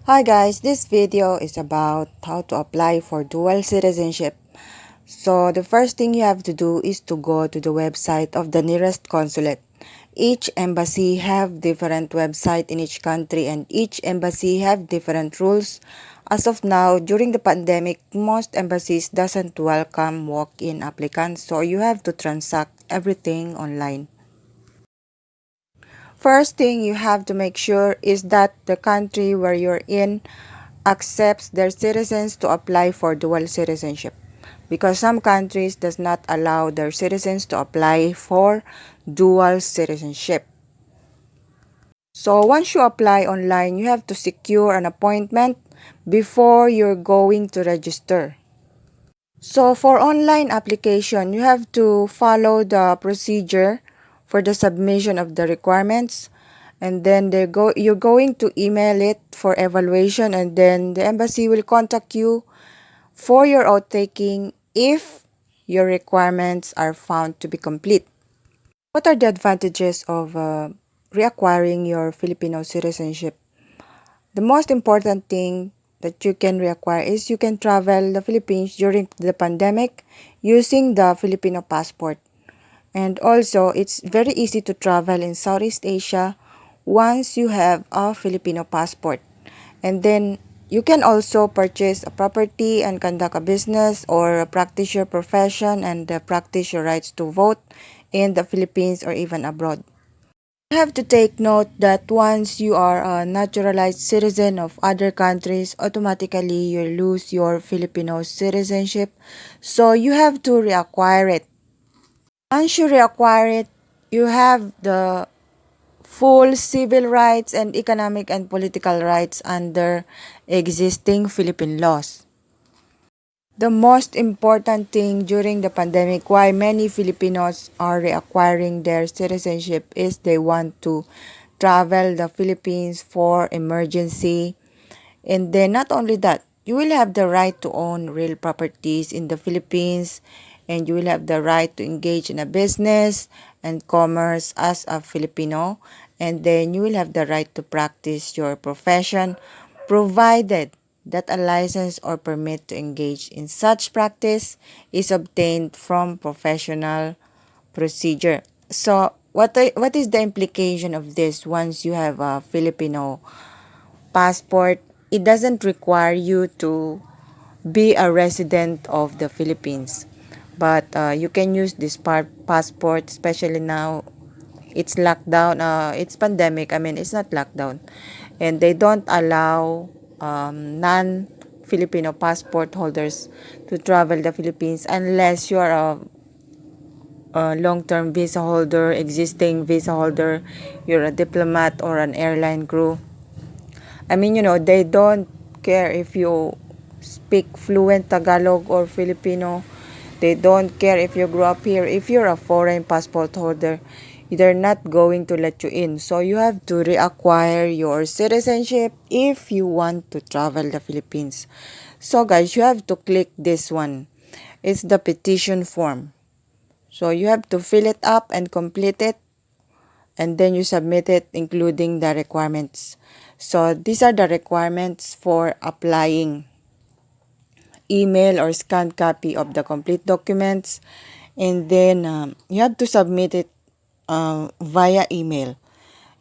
Hi guys, this video is about how to apply for dual citizenship. So the first thing you have to do is to go to the website of the nearest consulate. Each embassy have different website in each country and each embassy have different rules. As of now, during the pandemic, most embassies doesn't welcome walk-in applicants, so you have to transact everything online. First thing you have to make sure is that the country where you're in accepts their citizens to apply for dual citizenship, because some countries does not allow their citizens to apply for dual citizenship. So once you apply online, you have to secure an appointment before you're going to register. So for online application, you have to follow the procedure for the submission of the requirements, and then you're going to email it for evaluation, and then the embassy will contact you for your oath taking if your requirements are found to be complete. What are the advantages of reacquiring your Filipino citizenship? The most important thing that you can reacquire is you can travel the Philippines during the pandemic using the Filipino passport. And also, it's very easy to travel in Southeast Asia once you have a Filipino passport. And then you can also purchase a property and conduct a business or practice your profession and practice your rights to vote in the Philippines or even abroad. You have to take note that once you are a naturalized citizen of other countries, automatically you lose your Filipino citizenship. So you have to reacquire it. Once you reacquire it, you have the full civil rights and economic and political rights under existing Philippine laws. The most important thing during the pandemic why many Filipinos are reacquiring their citizenship is they want to travel the Philippines for emergency. And then not only that, you will have the right to own real properties in the Philippines, and you will have the right to engage in a business and commerce as a Filipino, and then you will have the right to practice your profession provided that a license or permit to engage in such practice is obtained from professional procedure. So what is the implication of this? Once you have a Filipino passport, it doesn't require you to be a resident of the Philippines. But you can use this passport, especially now it's lockdown, it's pandemic. I mean, it's not lockdown. And they don't allow non-Filipino passport holders to travel the Philippines unless you are a long-term visa holder, existing visa holder, you're a diplomat or an airline crew. I mean, they don't care if you speak fluent Tagalog or Filipino. They don't care if you grew up here. If you're a foreign passport holder, they're not going to let you in. So you have to reacquire your citizenship if you want to travel the Philippines. So guys, you have to click this one. It's the petition form. So you have to fill it up and complete it, and then you submit it including the requirements. So these are the requirements for applying. Email or scanned copy of the complete documents, and then you have to submit it via email.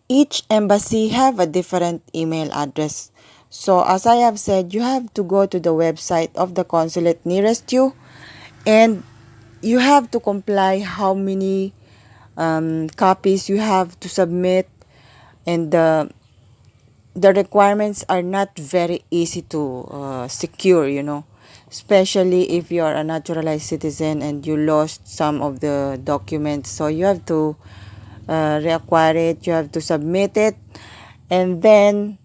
Each embassy have a different email address. So as I have said, you have to go to the website of the consulate nearest you, and you have to comply how many copies you have to submit, and the requirements are not very easy to secure, especially if you are a naturalized citizen and you lost some of the documents. So you have to reacquire it, you have to submit it, and then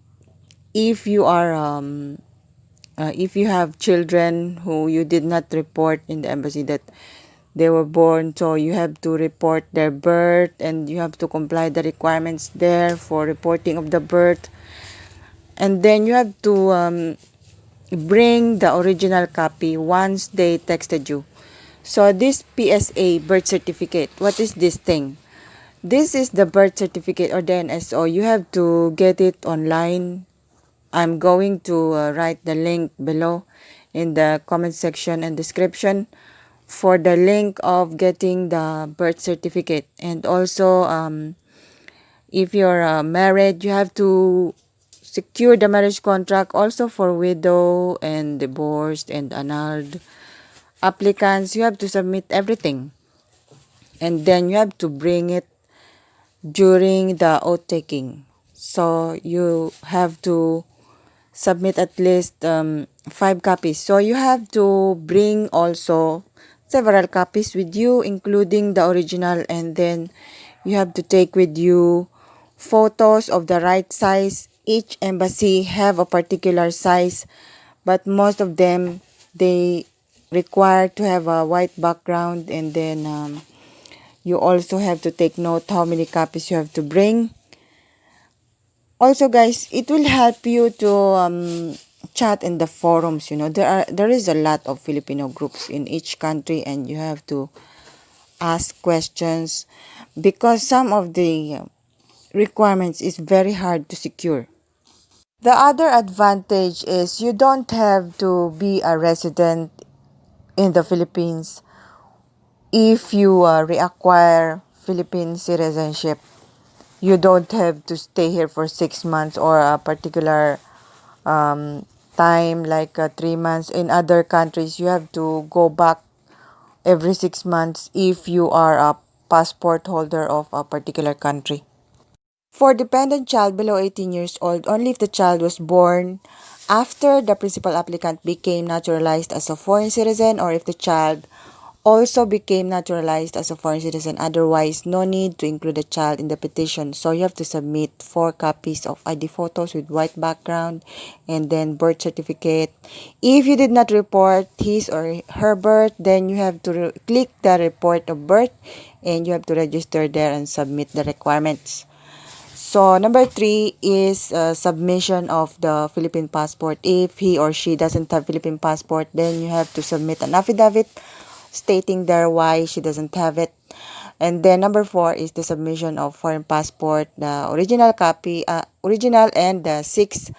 if you are if you have children who you did not report in the embassy that they were born, so you have to report their birth, and you have to comply the requirements there for reporting of the birth. And then you have to bring the original copy once they texted you. So this PSA Birth Certificate, what is this thing? This is the birth certificate or the NSO. You have to get it online I'm going to write the link below in the comment section and description for the link of getting the birth certificate. And also, if you're married, you have to secure the marriage contract also for widow and divorced and annulled applicants. You have to submit everything, and then you have to bring it during the oath taking. So you have to submit at least 5 copies. So you have to bring also several copies with you, including the original, and then you have to take with you photos of the right size. Each embassy have a particular size, but most of them, they require to have a white background, and then you also have to take note how many copies you have to bring. Also, guys, it will help you to chat in the forums. There is a lot of Filipino groups in each country, and you have to ask questions because some of the requirements is very hard to secure. The other advantage is you don't have to be a resident in the Philippines if you reacquire Philippine citizenship. You don't have to stay here for 6 months or a particular time like 3 months. In other countries, you have to go back every 6 months if you are a passport holder of a particular country. For dependent child below 18 years old, only if the child was born after the principal applicant became naturalized as a foreign citizen, or if the child also became naturalized as a foreign citizen. Otherwise, no need to include the child in the petition. So you have to submit 4 copies of ID photos with white background and then birth certificate. If you did not report his or her birth, then you have to click the report of birth and you have to register there and submit the requirements. So number 3 is submission of the Philippine passport. If he or she doesn't have Philippine passport, then you have to submit an affidavit stating there why she doesn't have it. And then number 4 is the submission of foreign passport, the original copy, original and the 6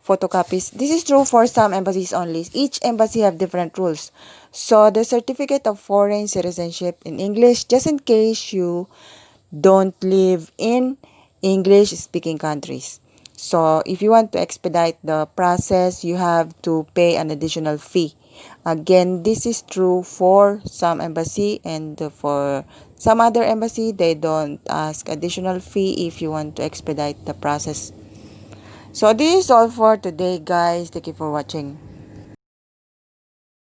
photocopies. This is true for some embassies only. Each embassy have different rules. So the certificate of foreign citizenship in English, just in case you don't live in English speaking countries. So if you want to expedite the process, you have to pay an additional fee. Again, this is true for some embassy, and for some other embassy, they don't ask additional fee if you want to expedite the process. So this is all for today, guys. Thank you for watching.